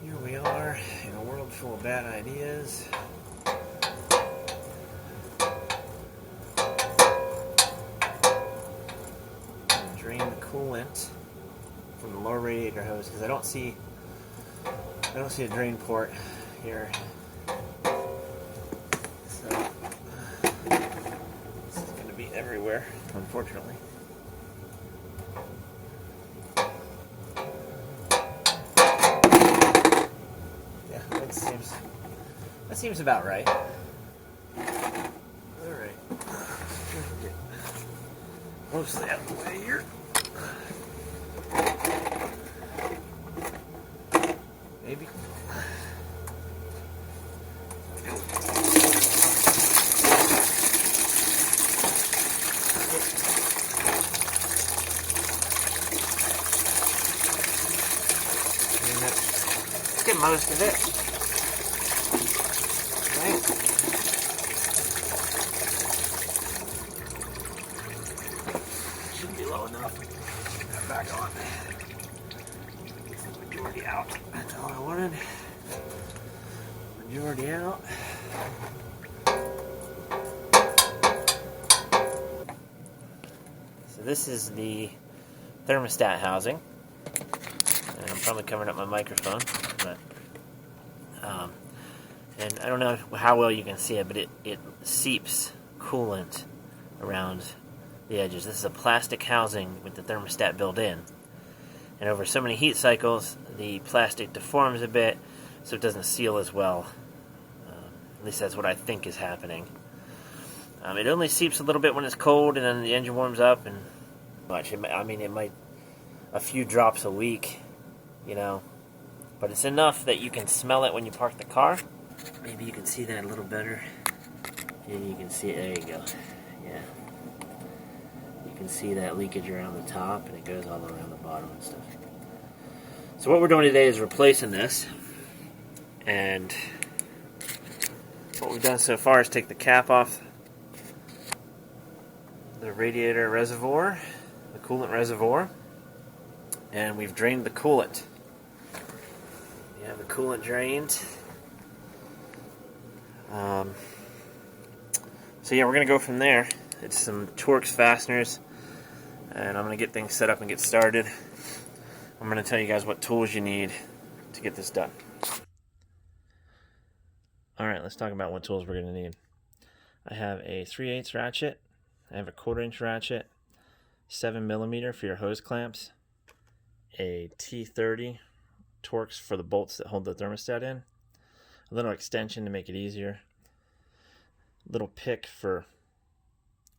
Here we are in a world full of bad ideas. Drain the coolant from the lower radiator hose because I don't see a drain port here. So this is going to be everywhere, unfortunately. Yeah, that seems about right. All right. Mostly out of the way here. Maybe. Let's get most of it. Right? Shouldn't be low enough. Put that back on. Get the majority out. That's all I wanted. Majority out. So this is the thermostat housing. And I'm probably covering up my microphone, but and I don't know how well you can see it, but it seeps coolant around the edges. This is a plastic housing with the thermostat built in. And over so many heat cycles, the plastic deforms a bit, so it doesn't seal as well. At least that's what I think is happening. It only seeps a little bit when it's cold, and then the engine warms up, and much. It might a few drops a week, you know, but it's enough that you can smell it when you park the car. Maybe you can see that a little better. Yeah, you can see it. There you go. Yeah. You can see that leakage around the top, and it goes all around the bottom and stuff. So what we're doing today is replacing this. And what we've done so far is take the cap off the radiator reservoir, the coolant reservoir, and we've drained the coolant. We have the coolant drained. So yeah, we're going to go from there. It's some Torx fasteners, and I'm going to get things set up and get started. I'm going to tell you guys what tools you need to get this done. Alright, let's talk about what tools we're going to need. I have a 3/8 ratchet, I have a 1/4 inch ratchet, 7mm for your hose clamps, a T30 Torx for the bolts that hold the thermostat in, a little extension to make it easier, a little pick for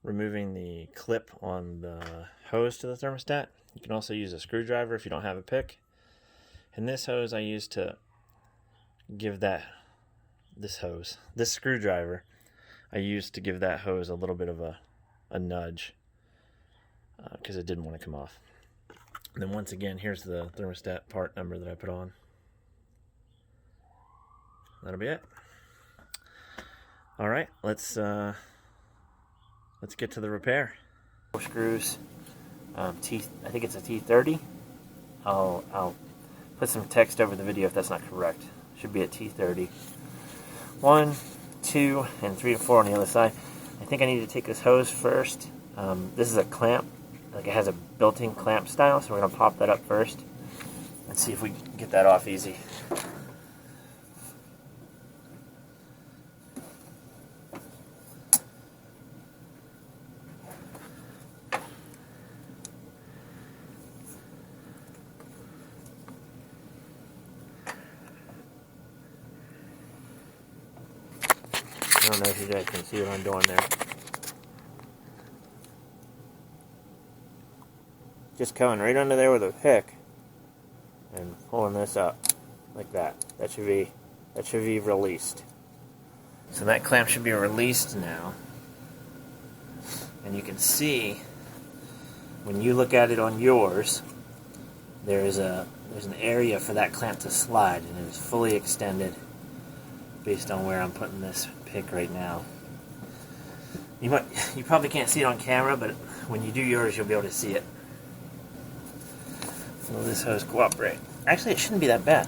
removing the clip on the hose to the thermostat. You can also use a screwdriver if you don't have a pick. And this hose I use to give this screwdriver I used to give that hose a little bit of a nudge because it didn't want to come off. And then once again, here's the thermostat part number that I put on. That'll be it. All right, let's get to the repair. 4 screws. I think it's a T30. I'll put some text over the video if that's not correct. Should be a T30. 1, 2, and 3 and 4 on the other side. I think I need to take this hose first. This is a clamp. Like it has a built-in clamp style, so we're going to pop that up first. Let's see if we can get that off easy. I don't know if you guys can see what I'm doing there. Just coming right under there with a pick and pulling this up like that. That should be released. So that clamp should be released now. And you can see when you look at it on yours, there's an area for that clamp to slide, and it is fully extended based on where I'm putting this pick right now. You probably can't see it on camera, but when you do yours, you'll be able to see it. Will this hose cooperate? Actually, it shouldn't be that bad.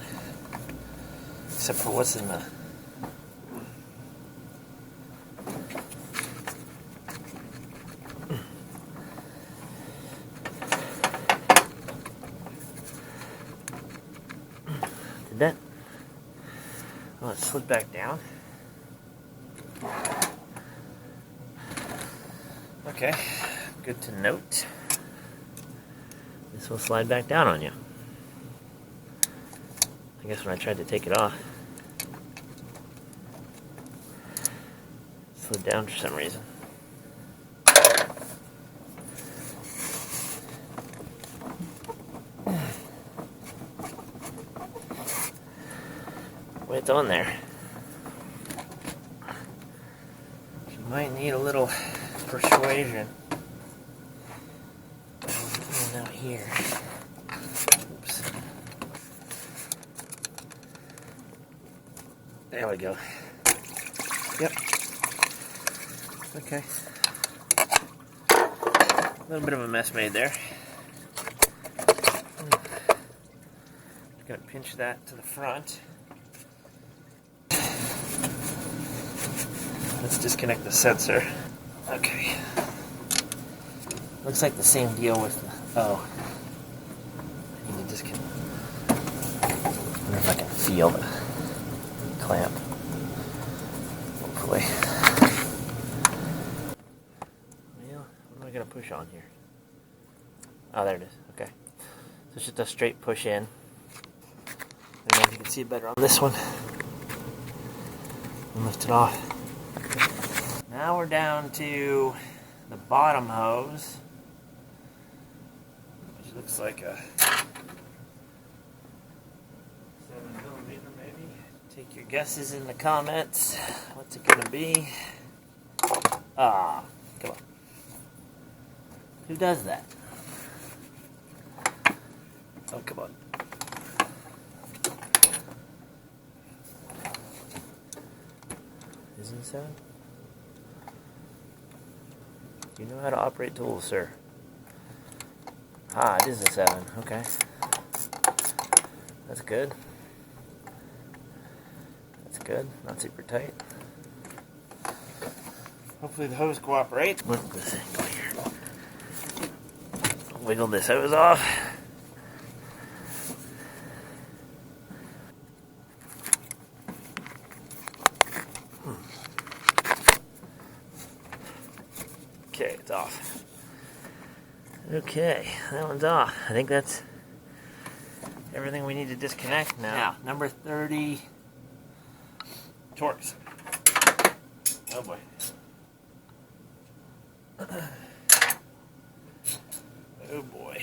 Except for what's in the... Did that... Oh, it slid back down. Okay, good to note. This will slide back down on you. I guess when I tried to take it off, it slid down for some reason. Well, it's on there. You might need a little persuasion. Out here. Oops. There we go. Yep. Okay. A little bit of a mess made there. Just gonna pinch that to the front. Let's disconnect the sensor. Okay. Looks like the same deal with the... Oh. I need to disconnect. I wonder if I can feel the clamp. Hopefully. Well, what am I going to push on here? Oh, there it is. Okay. So it's just a straight push in. I don't know if you can see it better on this one. And lift it off. Now we're down to the bottom hose, which looks like a 7mm maybe. Take your guesses in the comments. What's it gonna be? Ah, come on. Who does that? Oh, come on. Isn't it 7? You know how to operate tools, sir. Ah, it is a 7. Okay. That's good. That's good. Not super tight. Hopefully the hose cooperates. Look at this angle here. Wiggle this hose off. Okay, it's off. Okay, that one's off. I think that's everything we need to disconnect now. Now, number 30 Torx. Oh boy. Oh boy.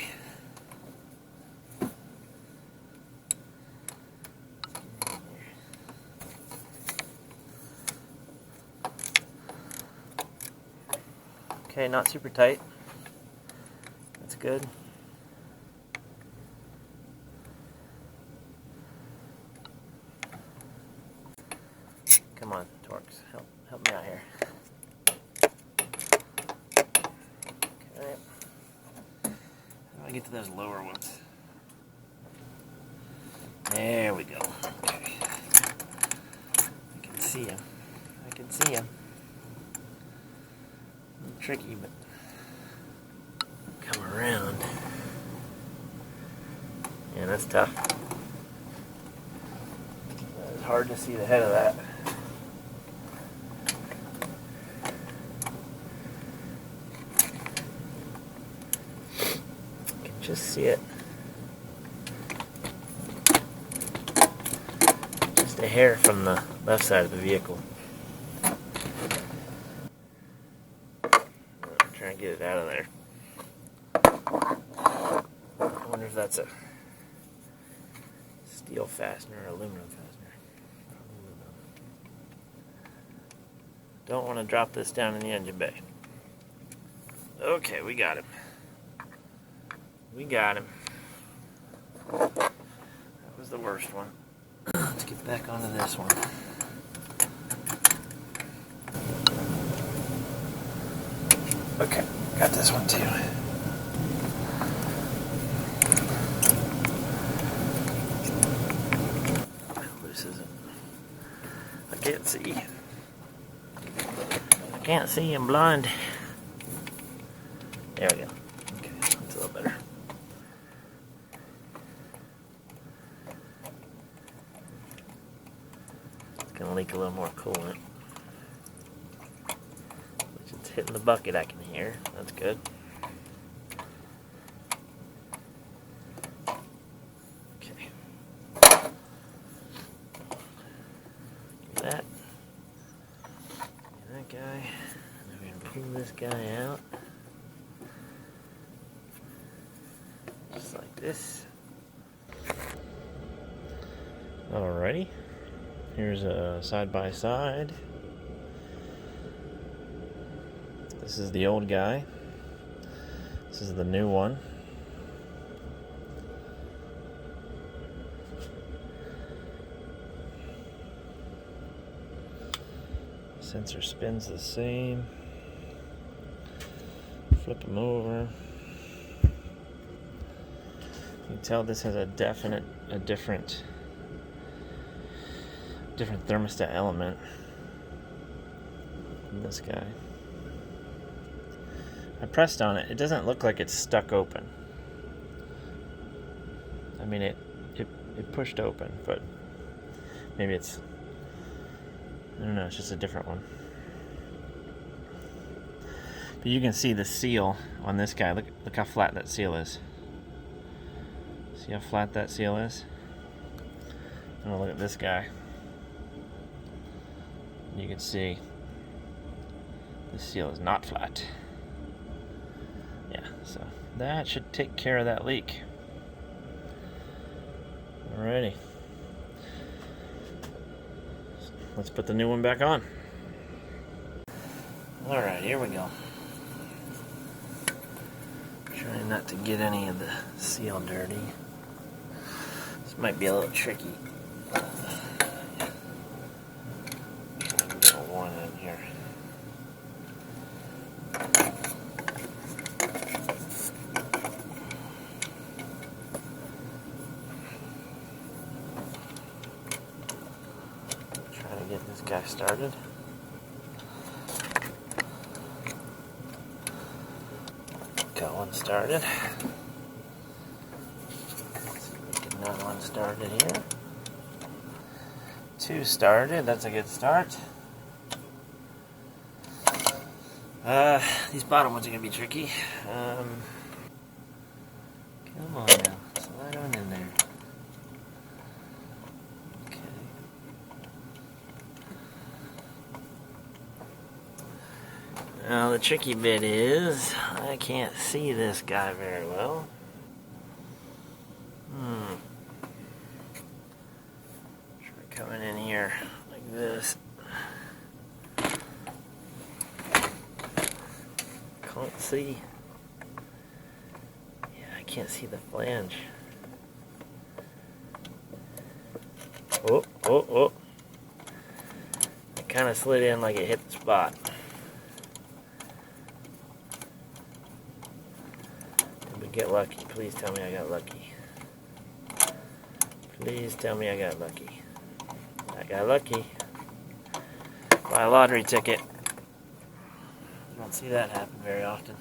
Okay, not super tight. That's good. Come on, Torx, help me out here. Okay. How do I get to those lower ones? There we go. Okay. I can see him. I can see him. Tricky, but come around. Yeah, that's tough. It's hard to see the head of that. I can just see it. Just a hair from the left side of the vehicle. Trying to get it out of there. I wonder if that's a steel fastener or aluminum fastener. Aluminum. Don't want to drop this down in the engine bay. Okay, we got him. We got him. That was the worst one. Let's get back onto this one. Okay, got this one too. How loose is it? can't see. I can't see, I'm blind. There we go. Okay, that's a little better. It's gonna leak a little more coolant. Which it's hitting the bucket, I can hear. That's good. Okay. That. And that guy. And we're gonna pull this guy out. Just like this. Alrighty. Here's a side-by-side. This is the old guy. This is the new one. Sensor spins the same. Flip them over. You can tell this has a different thermostat element than this guy. I pressed on it. It doesn't look like it's stuck open. I mean, it pushed open, but maybe it's, I don't know, it's just a different one. But you can see the seal on this guy. Look how flat that seal is. See how flat that seal is? I'm gonna look at this guy. You can see the seal is not flat. Yeah, so that should take care of that leak. Alrighty. Let's put the new one back on. Alright, here we go. Trying not to get any of the seal dirty. This might be a little tricky. One in here. Trying to get this guy started. Got one started. Let's see if we get another one started here. Two started, that's a good start. These bottom ones are going to be tricky. Come on now, slide on in there. Okay. Now the tricky bit is, I can't see this guy very well. Try coming in here like this. Can't see. Yeah, I can't see the flange. Oh, oh, oh. It kind of slid in like it hit the spot. Did we get lucky? Please tell me I got lucky. Please tell me I got lucky. I got lucky. Buy a lottery ticket. You don't see that happen very often.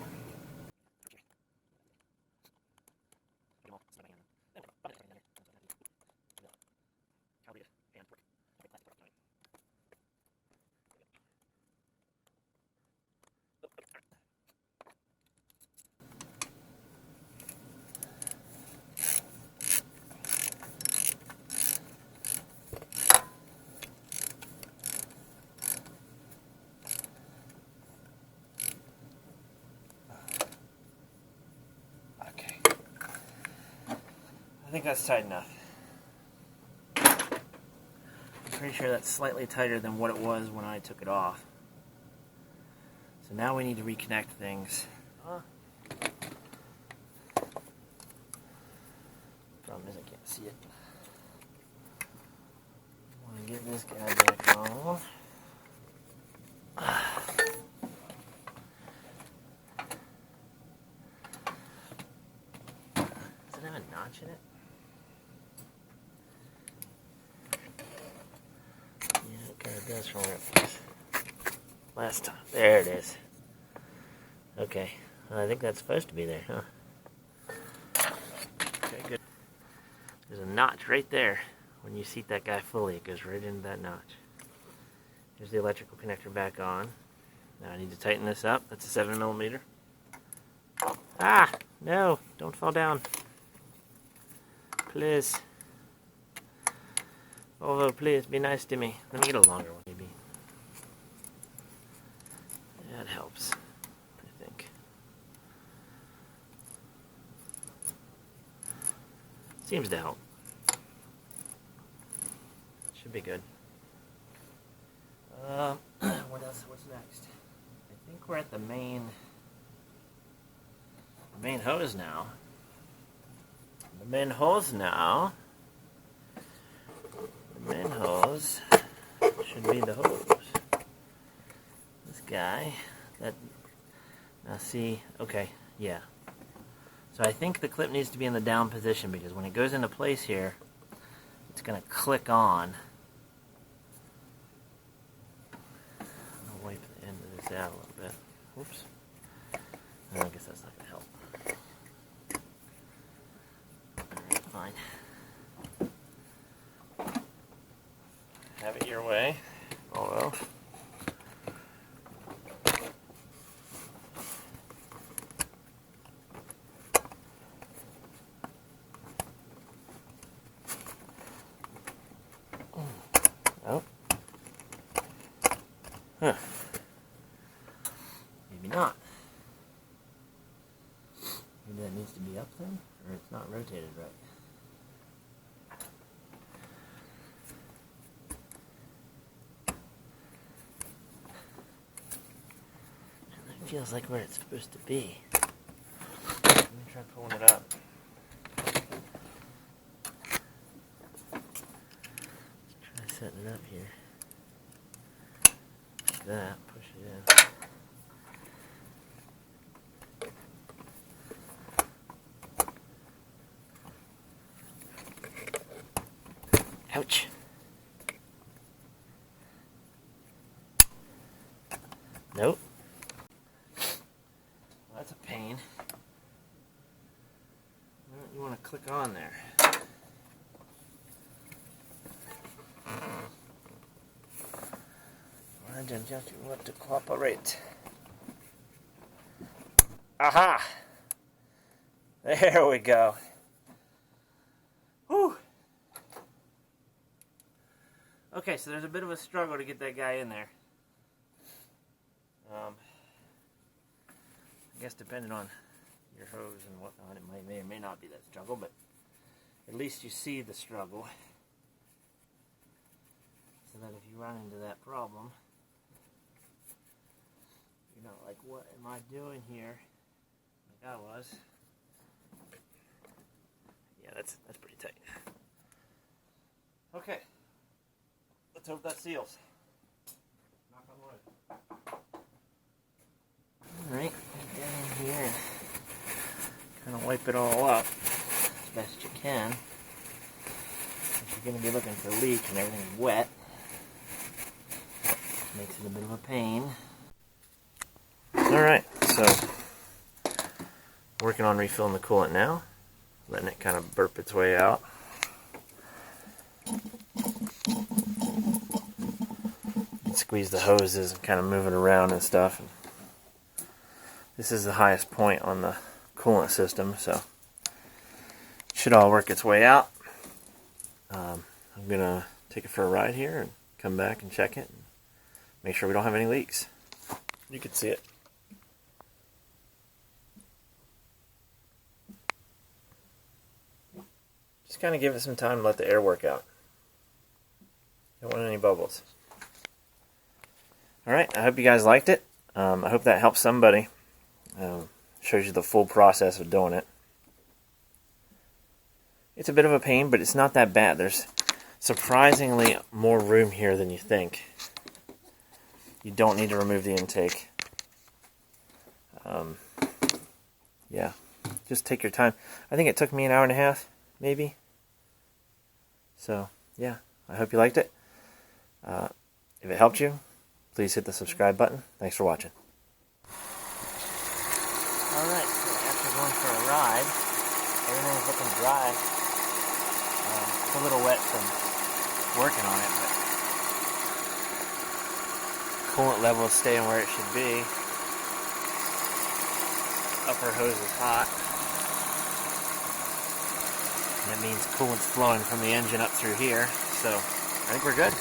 I think that's tight enough. I'm pretty sure that's slightly tighter than what it was when I took it off. So now we need to reconnect things. Problem is I can't see it. I want to get this guy back on. Does it have a notch in it? Yeah, it kind of does. That's where it was. Last time. There it is. Okay. I think that's supposed to be there, huh? Okay, good. There's a notch right there. When you seat that guy fully, it goes right into that notch. Here's the electrical connector back on. Now I need to tighten this up. That's a 7mm. Ah! No! Don't fall down. Please. Volvo, please, be nice to me. Let me get a longer one, maybe. That helps, I think. Seems to help. Should be good. What else? What's next? I think we're at the main hose now. The main hose now. The main hose should be the hose. This guy. That. Now see. Okay. Yeah. So I think the clip needs to be in the down position because when it goes into place here, it's going to click on. I'll wipe the end of this out a little bit. Whoops. I guess that's not going to help. Alright, fine. Have it your way. Although. Oh. Huh. Maybe not. Maybe that needs to be up then, or it's not rotated right. That feels like where it's supposed to be. Let me try pulling it up. Let's try setting it up here. Like that, push it in. Ouch. Nope. Well, that's a pain. Well, you want to click on there. Why don't you want to cooperate? Aha! There we go. Whew. Okay, so there's a bit of a struggle to get that guy in there. I guess depending on your hose and whatnot, it may or may not be that struggle, but at least you see the struggle. So that if you run into that problem, you're not like, what am I doing here? Like I was. Yeah, that's pretty tight. Okay. Let's hope that seals. Knock on wood. Alright, get down here and kind of wipe it all up as best you can. If you're going to be looking for leaks and everything's wet, makes it a bit of a pain. Alright, so working on refilling the coolant now, letting it kind of burp its way out. Squeeze the hoses and kind of move it around and stuff. This is the highest point on the coolant system, so it should all work its way out. I'm gonna take it for a ride here and come back and check it and make sure we don't have any leaks. You can see it. Just kind of give it some time to let the air work out. Don't want any bubbles. Alright, I hope you guys liked it. I hope that helps somebody. Shows you the full process of doing it. It's a bit of a pain, but it's not that bad. There's surprisingly more room here than you think. You don't need to remove the intake. Yeah, just take your time. I think it took me an hour and a half, maybe. So, yeah, I hope you liked it. If it helped you, please hit the subscribe button. Thanks for watching. Alright, so after going for a ride, everything's looking dry. It's a little wet from working on it, but coolant level is staying where it should be. Upper hose is hot. And that means coolant's flowing from the engine up through here, so I think we're good.